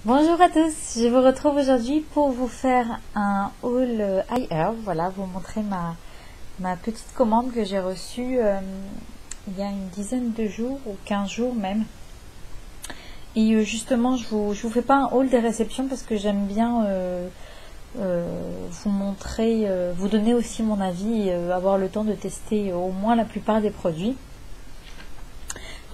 Bonjour à tous, je vous retrouve aujourd'hui pour vous faire un haul iHerb. Voilà, vous montrer ma petite commande que j'ai reçue il y a une dizaine de jours ou 15 jours même. Et justement, je vous fais pas un haul des réceptions parce que j'aime bien vous montrer, vous donner aussi mon avis et avoir le temps de tester au moins la plupart des produits.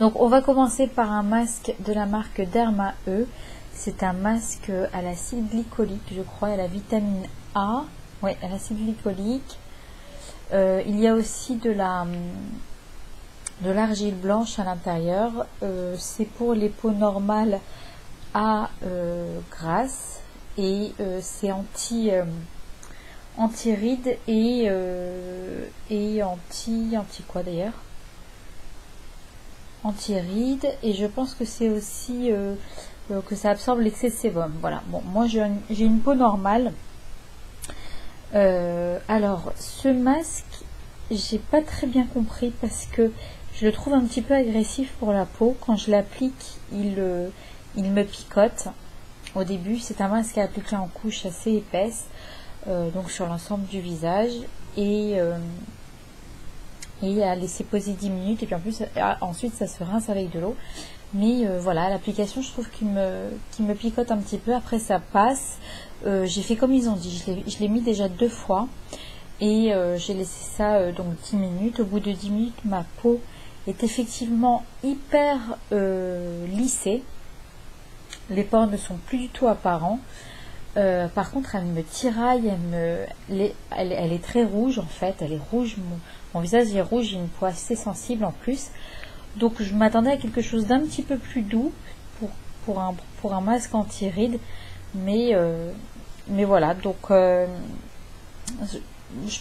Donc on va commencer par un masque de la marque Derma E. C'est un masque à l'acide glycolique, je crois, à la vitamine A. Oui, à l'acide glycolique. Il y a aussi de l'argile blanche à l'intérieur. C'est pour les peaux normales à grasse. Et c'est anti-rides et anti quoi d'ailleurs, anti-rides. Et je pense que c'est aussi que ça absorbe l'excès de sébum. Voilà, bon, moi j'ai une peau normale. Alors ce masque, j'ai pas très bien compris parce que je le trouve un petit peu agressif pour la peau. Quand je l'applique, il me picote. Au début, c'est un masque à appliquer en couche assez épaisse, donc sur l'ensemble du visage, et à laisser poser 10 minutes, et puis en plus ensuite ça se rince avec de l'eau. Mais voilà, l'application, je trouve qu'il me picote un petit peu. Après ça passe. J'ai fait comme ils ont dit, je l'ai mis déjà 2 fois et j'ai laissé ça donc 10 minutes. Au bout de 10 minutes, ma peau est effectivement hyper lissée. Les pores ne sont plus du tout apparents. Par contre, elle me tiraille, elle est très rouge en fait. Elle est rouge, mon visage est rouge, j'ai une peau assez sensible en plus. Donc je m'attendais à quelque chose d'un petit peu plus doux pour un masque anti-rides. Mais voilà, donc je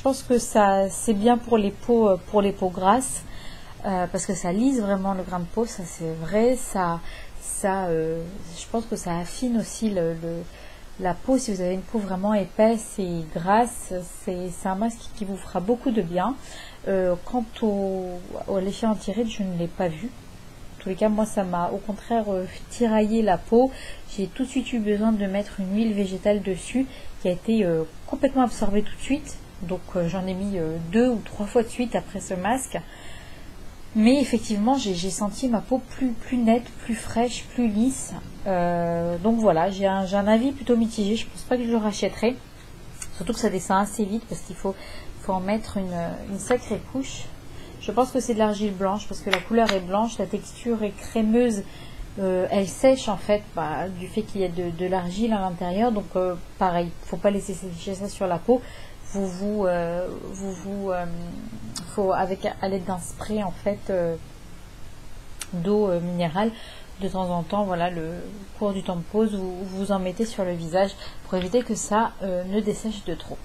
pense que ça c'est bien pour les peaux grasses, parce que ça lisse vraiment le grain de peau, ça c'est vrai. Je pense que ça affine aussi la peau. Si vous avez une peau vraiment épaisse et grasse, c'est un masque qui vous fera beaucoup de bien. Quant à l'effet anti-rides, je ne l'ai pas vu. En tous les cas, moi ça m'a au contraire tiraillé la peau. J'ai tout de suite eu besoin de mettre une huile végétale dessus qui a été complètement absorbée tout de suite. Donc j'en ai mis 2 ou 3 fois de suite après ce masque. Mais effectivement, j'ai senti ma peau plus nette, plus fraîche, plus lisse. Donc voilà, j'ai un avis plutôt mitigé. Je pense pas que je le rachèterai. Surtout que ça descend assez vite parce qu'il faut en mettre une sacrée couche. Je pense que c'est de l'argile blanche parce que la couleur est blanche, la texture est crémeuse. Elle sèche en fait du fait qu'il y a de l'argile à l'intérieur. Donc pareil, il ne faut pas laisser sécher ça sur la peau. Faut avec à l'aide d'un spray en fait d'eau minérale de temps en temps, voilà, le cours du temps de pause, vous en mettez sur le visage pour éviter que ça ne dessèche de trop.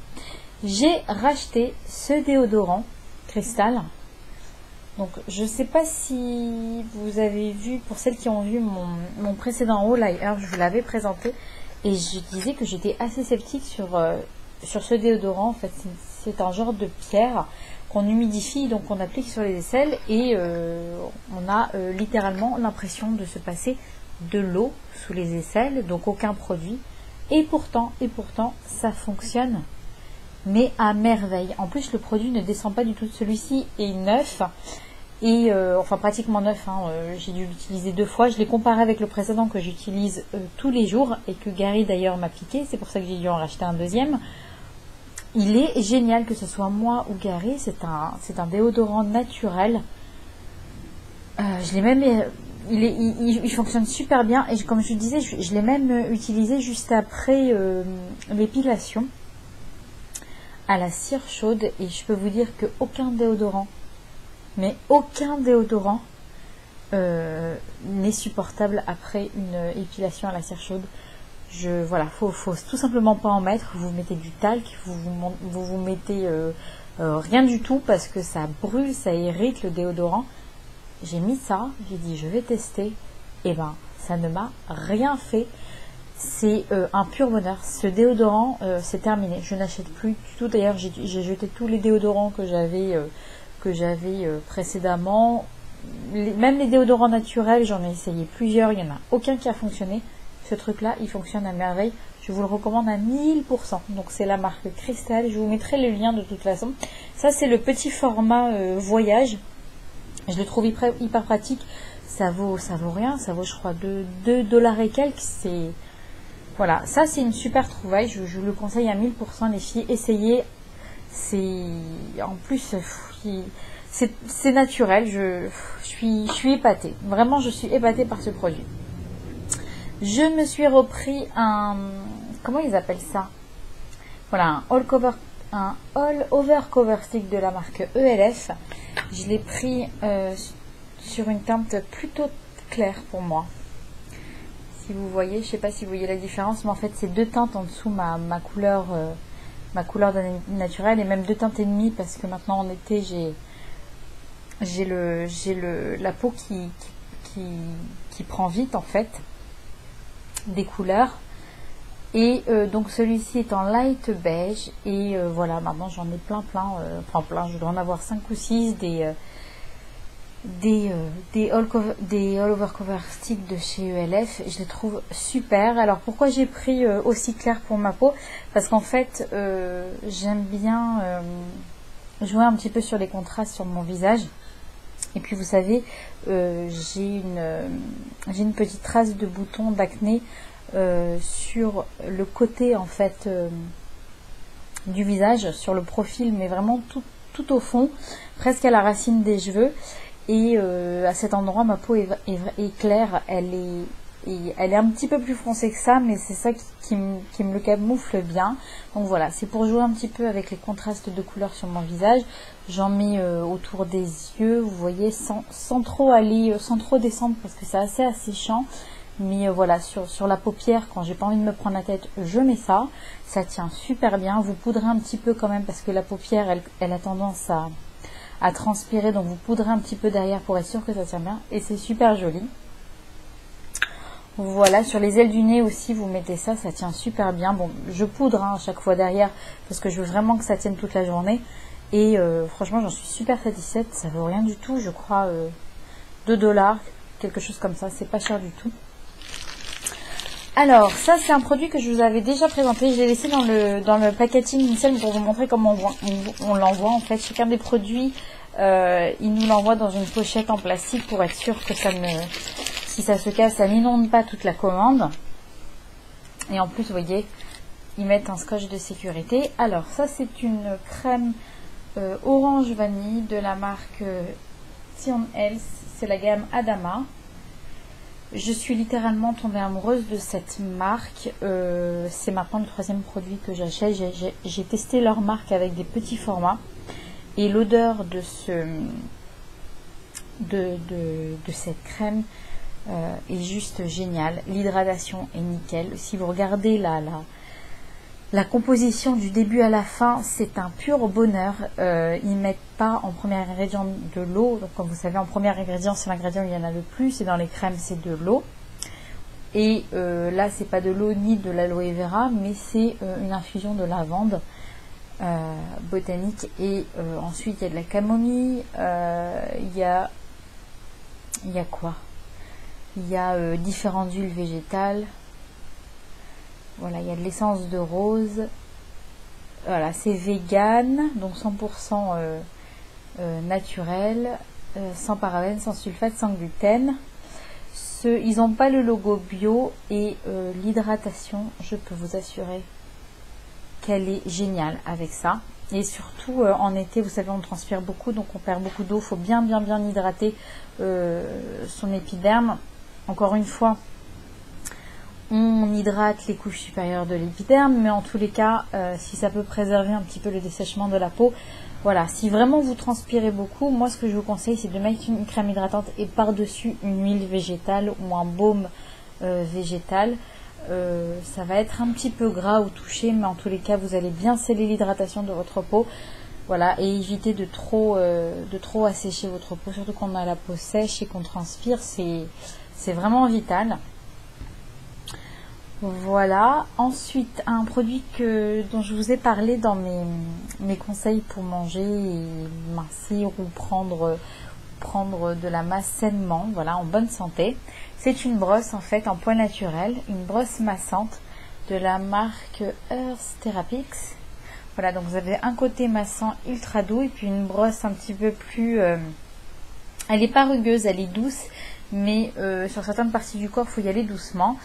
J'ai racheté ce déodorant Cristal. Donc je ne sais pas si vous avez vu, pour celles qui ont vu mon précédent haul iHerb, je vous l'avais présenté et je disais que j'étais assez sceptique sur ce déodorant. En fait, c'est un genre de pierre qu'on humidifie, donc on applique sur les aisselles et on a littéralement l'impression de se passer de l'eau sous les aisselles, donc aucun produit. Et pourtant, ça fonctionne, mais à merveille. En plus, le produit ne descend pas du tout. Celui-ci est neuf, et enfin pratiquement neuf, hein. J'ai dû l'utiliser 2 fois. Je l'ai comparé avec le précédent que j'utilise tous les jours et que Gary d'ailleurs m'a piqué. C'est pour ça que j'ai dû en racheter un deuxième. Il est génial, que ce soit moi ou Gary. C'est un déodorant naturel. Je l'ai même, il fonctionne super bien. Et comme je disais, je l'ai même utilisé juste après l'épilation à la cire chaude. Et je peux vous dire que aucun déodorant n'est supportable après une épilation à la cire chaude. Voilà, faut tout simplement pas en mettre. Vous mettez du talc, vous mettez rien du tout parce que ça brûle, ça irrite le déodorant. J'ai mis ça, j'ai dit je vais tester, et ben ça ne m'a rien fait. C'est un pur bonheur. Ce déodorant, c'est terminé, je n'achète plus du tout. D'ailleurs, j'ai jeté tous les déodorants que j'avais précédemment. Même les déodorants naturels, j'en ai essayé plusieurs, il n'y en a aucun qui a fonctionné. Ce truc-là, il fonctionne à merveille. Je vous le recommande à 1000%. Donc c'est la marque Cristal. Je vous mettrai le lien de toute façon. Ça, c'est le petit format voyage. Je le trouve hyper pratique. Ça vaut rien. Ça vaut, je crois, 2 dollars et quelques. C'est... Voilà, ça c'est une super trouvaille. Je vous le conseille à 1000%, les filles. Essayez. C'est... En plus... C'est naturel, je suis épatée. Vraiment, je suis épatée par ce produit. Je me suis repris un... Comment ils appellent ça? Voilà, un all over cover stick de la marque ELF. Je l'ai pris sur une teinte plutôt claire pour moi. Si vous voyez, je ne sais pas si vous voyez la différence, mais en fait, c'est 2 teintes en dessous ma couleur naturelle, et même 2 teintes et demie, parce que maintenant en été, j'ai la peau qui prend vite en fait des couleurs, et donc celui-ci est en light beige, et voilà, maintenant j'en ai plein, je dois en avoir 5 ou 6 des all over cover stick de chez ELF. Je les trouve super. Alors pourquoi j'ai pris aussi clair pour ma peau? Parce qu'en fait j'aime bien jouer un petit peu sur les contrastes sur mon visage. Et puis vous savez, j'ai une petite trace de bouton d'acné sur le côté en fait du visage, sur le profil, mais vraiment tout au fond, presque à la racine des cheveux. Et à cet endroit, ma peau est claire, elle est un petit peu plus foncée que ça, mais c'est ça qui me le camoufle bien. Donc voilà, c'est pour jouer un petit peu avec les contrastes de couleurs sur mon visage. J'en mets autour des yeux, vous voyez, sans trop descendre, parce que c'est assez asséchant. Mais voilà, sur la paupière, quand j'ai pas envie de me prendre la tête, je mets ça. Ça tient super bien. Vous poudrez un petit peu quand même, parce que la paupière, elle a tendance à transpirer. Donc vous poudrez un petit peu derrière pour être sûr que ça tient bien. Et c'est super joli. Voilà, sur les ailes du nez aussi, vous mettez ça, ça tient super bien. Bon, je poudre à chaque fois derrière, parce que je veux vraiment que ça tienne toute la journée. Et franchement, j'en suis super satisfaite. Ça vaut rien du tout, je crois 2 dollars, quelque chose comme ça. C'est pas cher du tout. Alors, ça c'est un produit que je vous avais déjà présenté. Je l'ai laissé dans le packaging initial pour vous montrer comment on l'envoie. En fait, chacun des produits, il nous l'envoie dans une pochette en plastique pour être sûr que si ça se casse, ça n'inonde pas toute la commande. Et en plus, vous voyez, ils mettent un scotch de sécurité. Alors, ça c'est une crème orange vanille de la marque Tion Health. C'est la gamme Adama. Je suis littéralement tombée amoureuse de cette marque. C'est maintenant le 3e produit que j'achète. J'ai testé leur marque avec des petits formats. Et l'odeur de cette crème est juste géniale. L'hydratation est nickel. Si vous regardez la composition du début à la fin, c'est un pur bonheur. Ils mettent pas en premier ingrédient de l'eau. Donc comme vous savez, en premier ingrédient, c'est l'ingrédient où il y en a le plus. Et dans les crèmes, c'est de l'eau. Et là, c'est pas de l'eau ni de l'aloe vera, mais c'est une infusion de lavande botanique. Et ensuite, il y a de la camomille. Il y a quoi? Il y a différentes huiles végétales. Voilà, il y a de l'essence de rose. Voilà, c'est vegan, donc 100% naturel, sans parabènes, sans sulfate, sans gluten. Ils n'ont pas le logo bio, et l'hydratation, je peux vous assurer qu'elle est géniale avec ça. Et surtout en été, vous savez, on transpire beaucoup, donc on perd beaucoup d'eau. Il faut bien hydrater son épiderme. Encore une fois, on hydrate les couches supérieures de l'épiderme, mais en tous les cas, si ça peut préserver un petit peu le dessèchement de la peau, voilà. Si vraiment vous transpirez beaucoup, moi ce que je vous conseille, c'est de mettre une crème hydratante et par-dessus une huile végétale ou un baume végétal. Ça va être un petit peu gras au toucher, mais en tous les cas, vous allez bien sceller l'hydratation de votre peau. Voilà, et éviter de trop assécher votre peau, surtout quand on a la peau sèche et qu'on transpire, c'est vraiment vital. Voilà. Ensuite, un produit dont je vous ai parlé dans mes conseils pour manger et mincir ou prendre de la masse sainement, voilà, en bonne santé. C'est une brosse en fait en poil naturel, une brosse massante de la marque Earth Therapeutics. Voilà, donc vous avez un côté massant ultra doux et puis une brosse un petit peu plus... elle n'est pas rugueuse, elle est douce, mais sur certaines parties du corps, il faut y aller doucement.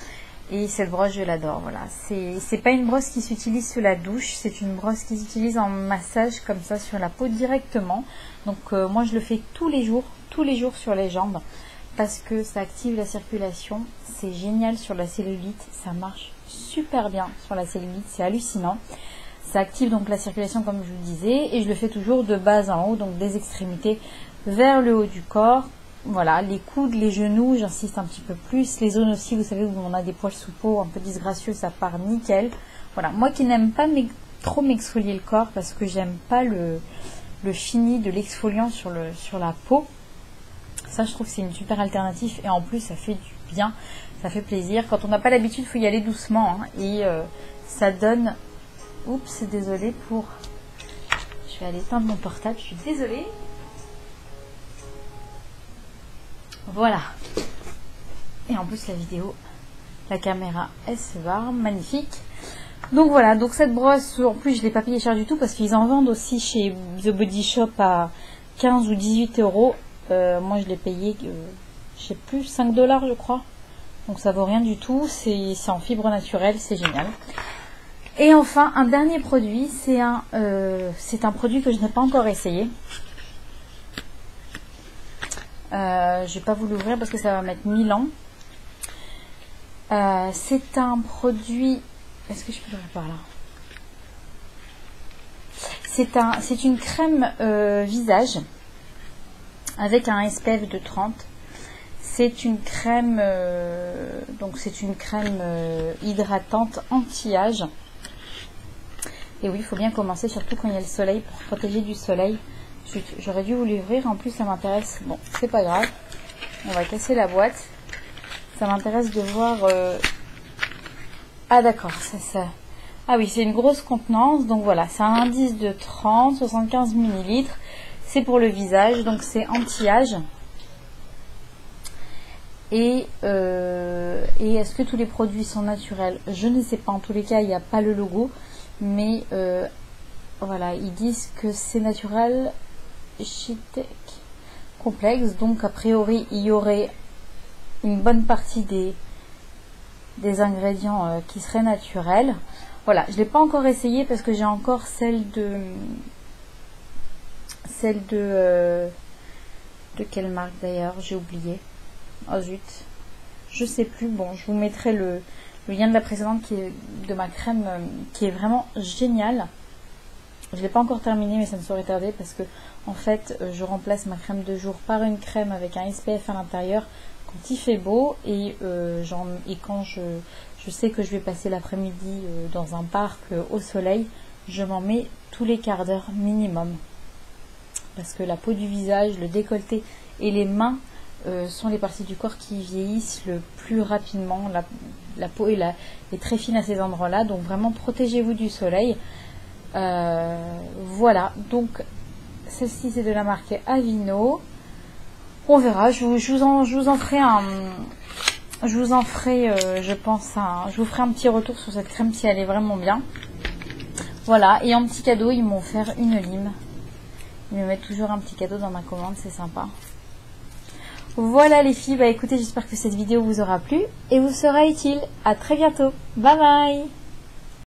Et cette brosse, je l'adore, voilà. C'est pas une brosse qui s'utilise sous la douche, c'est une brosse qui s'utilise en massage comme ça sur la peau directement. Donc moi, je le fais tous les jours sur les jambes, parce que ça active la circulation. C'est génial sur la cellulite, ça marche super bien sur la cellulite, c'est hallucinant. Ça active donc la circulation comme je vous disais, et je le fais toujours de bas en haut, donc des extrémités vers le haut du corps. Voilà, les coudes, les genoux, j'insiste un petit peu plus. Les zones aussi, vous savez, où on a des poils sous peau un peu disgracieux, ça part nickel. Voilà, moi qui n'aime pas trop m'exfolier le corps, parce que j'aime pas le fini de l'exfoliant sur la peau. Ça, je trouve que c'est une super alternative, et en plus, ça fait du bien, ça fait plaisir. Quand on n'a pas l'habitude, il faut y aller doucement, hein, et ça donne... Oups, désolée pour... Je vais aller éteindre mon portable, je suis désolée. Voilà. Et en plus la vidéo, la caméra, elle se barre, magnifique. Donc voilà, donc cette brosse, en plus je ne l'ai pas payé cher du tout parce qu'ils en vendent aussi chez The Body Shop à 15 ou 18 euros. Moi je l'ai payé, je sais plus, 5 $ je crois. Donc ça vaut rien du tout, c'est en fibre naturelle, c'est génial. Et enfin, un dernier produit, c'est un produit que je n'ai pas encore essayé. Je vais pas vous l'ouvrir parce que ça va mettre 1000 ans. C'est un produit... Est-ce que je peux l'ouvrir par là? C'est une crème visage avec un SPF de 30. C'est une crème hydratante anti-âge. Et oui, il faut bien commencer, surtout quand il y a le soleil, pour protéger du soleil. J'aurais dû vous l'ouvrir, en plus ça m'intéresse. Bon, c'est pas grave. On va casser la boîte. Ça m'intéresse de voir... Ah d'accord, c'est ça. Ah oui, c'est une grosse contenance. Donc voilà, c'est un indice de 30, 75 ml. C'est pour le visage, donc c'est anti-âge. Et est-ce que tous les produits sont naturels? Je ne sais pas, en tous les cas, il n'y a pas le logo. Mais voilà, ils disent que c'est naturel, Chitec complexe. Donc a priori, il y aurait une bonne partie des ingrédients qui seraient naturels. Voilà, je ne l'ai pas encore essayé parce que j'ai encore celle de quelle marque d'ailleurs, j'ai oublié. Oh zut, je sais plus. Bon, je vous mettrai le lien de la précédente de ma crème qui est vraiment géniale. Je ne l'ai pas encore terminée, mais ça ne saurait tarder parce que en fait je remplace ma crème de jour par une crème avec un SPF à l'intérieur quand il fait beau, et quand je sais que je vais passer l'après-midi dans un parc au soleil, je m'en mets tous les quarts d'heure minimum, parce que la peau du visage, le décolleté et les mains sont les parties du corps qui vieillissent le plus rapidement. La peau est très fine à ces endroits-là, donc vraiment protégez-vous du soleil. Voilà, donc celle-ci c'est de la marque Aveeno. On verra, je vous en ferai je pense je vous ferai un petit retour sur cette crème si elle est vraiment bien. Voilà, et en petit cadeau ils m'ont offert une lime. Ils me mettent toujours un petit cadeau dans ma commande, c'est sympa. Voilà les filles, bah écoutez, j'espère que cette vidéo vous aura plu et vous sera utile. À très bientôt, bye bye.